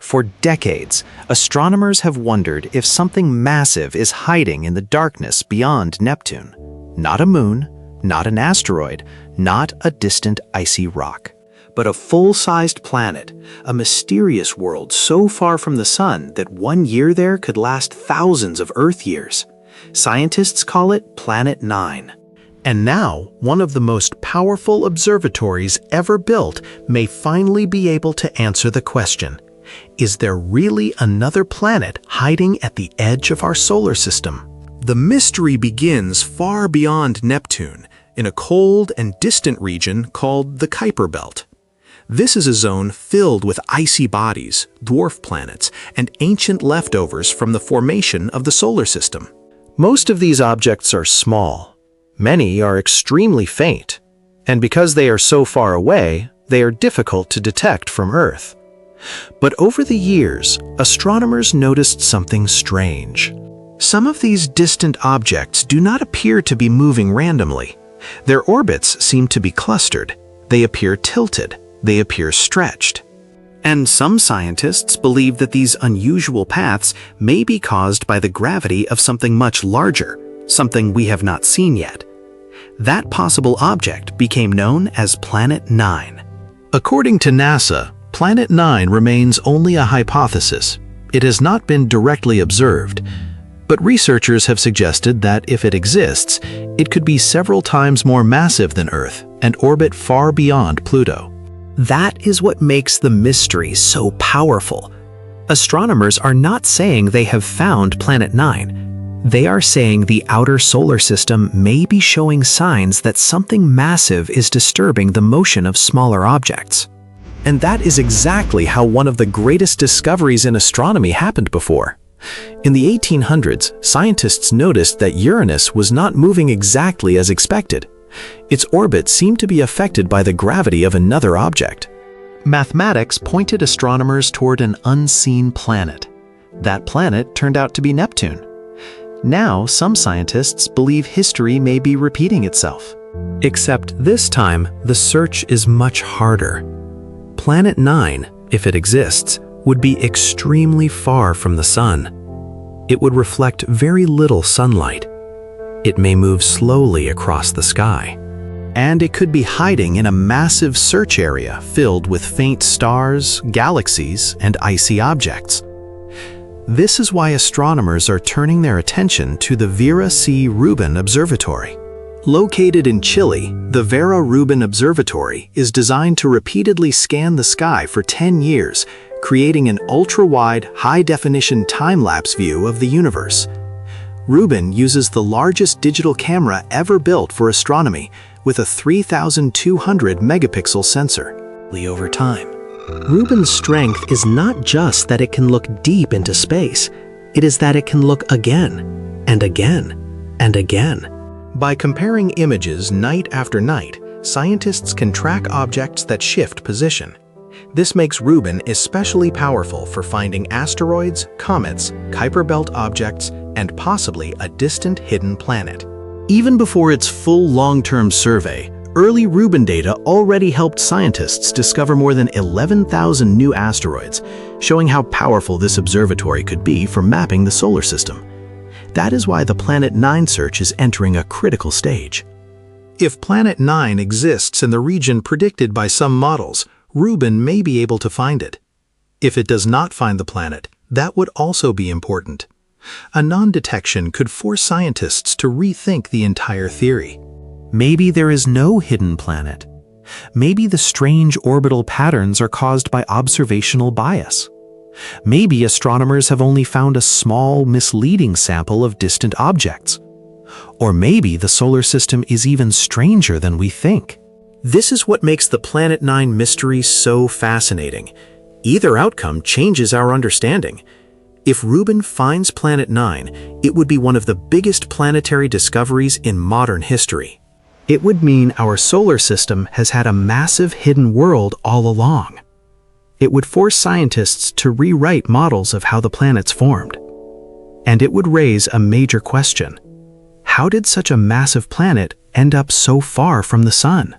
For decades, astronomers have wondered if something massive is hiding in the darkness beyond Neptune. Not a moon, not an asteroid, not a distant icy rock, but a full-sized planet, a mysterious world so far from the Sun that 1 year there could last thousands of Earth years. Scientists call it Planet 9. And now, one of the most powerful observatories ever built may finally be able to answer the question: is there really another planet hiding at the edge of our solar system? The mystery begins far beyond Neptune, in a cold and distant region called the Kuiper belt. This is a zone filled with icy bodies, dwarf planets, and ancient leftovers from the formation of the solar system. Most of these objects are small. Many are extremely faint, and because they are so far away, they are difficult to detect from Earth. But over the years, astronomers noticed something strange. Some of these distant objects do not appear to be moving randomly. Their orbits seem to be clustered. They appear tilted. They appear stretched. And some scientists believe that these unusual paths may be caused by the gravity of something much larger, something we have not seen yet. That possible object became known as Planet 9. According to NASA, Planet 9 remains only a hypothesis. It has not been directly observed, but researchers have suggested that if it exists, it could be several times more massive than Earth and orbit far beyond Pluto. That is what makes the mystery so powerful. Astronomers are not saying they have found Planet 9. They are saying the outer solar system may be showing signs that something massive is disturbing the motion of smaller objects. And that is exactly how one of the greatest discoveries in astronomy happened before. In the 1800s, scientists noticed that Uranus was not moving exactly as expected. Its orbit seemed to be affected by the gravity of another object. Mathematics pointed astronomers toward an unseen planet. That planet turned out to be Neptune. Now, some scientists believe history may be repeating itself. Except this time, the search is much harder. Planet 9, if it exists, would be extremely far from the Sun. It would reflect very little sunlight. It may move slowly across the sky. And it could be hiding in a massive search area filled with faint stars, galaxies, and icy objects. This is why astronomers are turning their attention to the Vera Rubin Observatory. Located in Chile, the Vera Rubin Observatory is designed to repeatedly scan the sky for 10 years, creating an ultra-wide, high-definition time-lapse view of the universe. Rubin uses the largest digital camera ever built for astronomy, with a 3,200 megapixel sensor. Over time, Rubin's strength is not just that it can look deep into space, it is that it can look again, and again, and again. By comparing images night after night, scientists can track objects that shift position. This makes Rubin especially powerful for finding asteroids, comets, Kuiper belt objects, and possibly a distant hidden planet. Even before its full long-term survey, early Rubin data already helped scientists discover more than 11,000 new asteroids, showing how powerful this observatory could be for mapping the solar system. That is why the Planet 9 search is entering a critical stage. If Planet 9 exists in the region predicted by some models, Rubin may be able to find it. If it does not find the planet, that would also be important. A non-detection could force scientists to rethink the entire theory. Maybe there is no hidden planet. Maybe the strange orbital patterns are caused by observational bias. Maybe astronomers have only found a small, misleading sample of distant objects. Or maybe the solar system is even stranger than we think. This is what makes the Planet 9 mystery so fascinating. Either outcome changes our understanding. If Rubin finds Planet 9, it would be one of the biggest planetary discoveries in modern history. It would mean our solar system has had a massive hidden world all along. It would force scientists to rewrite models of how the planets formed. And it would raise a major question. How did such a massive planet end up so far from the Sun?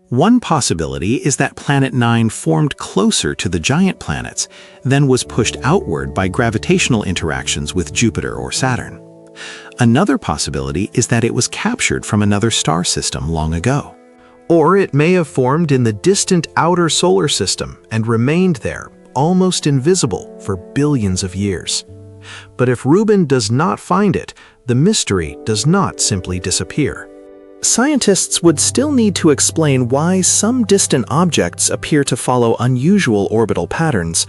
One possibility is that Planet 9 formed closer to the giant planets, then was pushed outward by gravitational interactions with Jupiter or Saturn. Another possibility is that it was captured from another star system long ago. Or it may have formed in the distant outer solar system and remained there, almost invisible, for billions of years. But if Rubin does not find it, the mystery does not simply disappear. Scientists would still need to explain why some distant objects appear to follow unusual orbital patterns.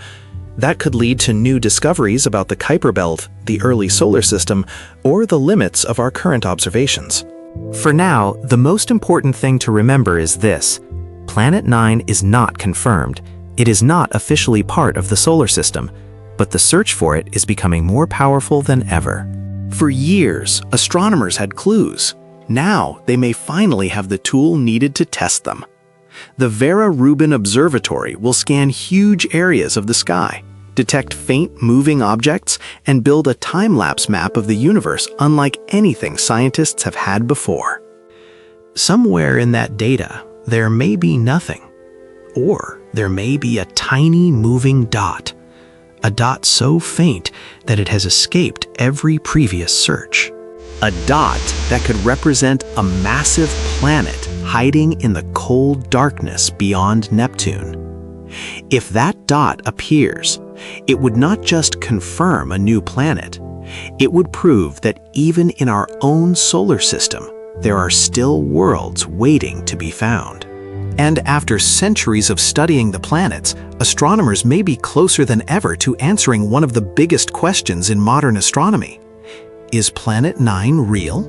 That could lead to new discoveries about the Kuiper belt, the early solar system, or the limits of our current observations. For now, the most important thing to remember is this: Planet 9 is not confirmed. It is not officially part of the solar system, but the search for it is becoming more powerful than ever. For years, astronomers had clues. Now, they may finally have the tool needed to test them. The Vera Rubin Observatory will scan huge areas of the sky, detect faint moving objects, and build a time-lapse map of the universe unlike anything scientists have had before. Somewhere in that data, there may be nothing. Or there may be a tiny moving dot. A dot so faint that it has escaped every previous search. A dot that could represent a massive planet hiding in the cold darkness beyond Neptune. If that dot appears, it would not just confirm a new planet, it would prove that even in our own solar system, there are still worlds waiting to be found. And after centuries of studying the planets, astronomers may be closer than ever to answering one of the biggest questions in modern astronomy. Is Planet 9 real?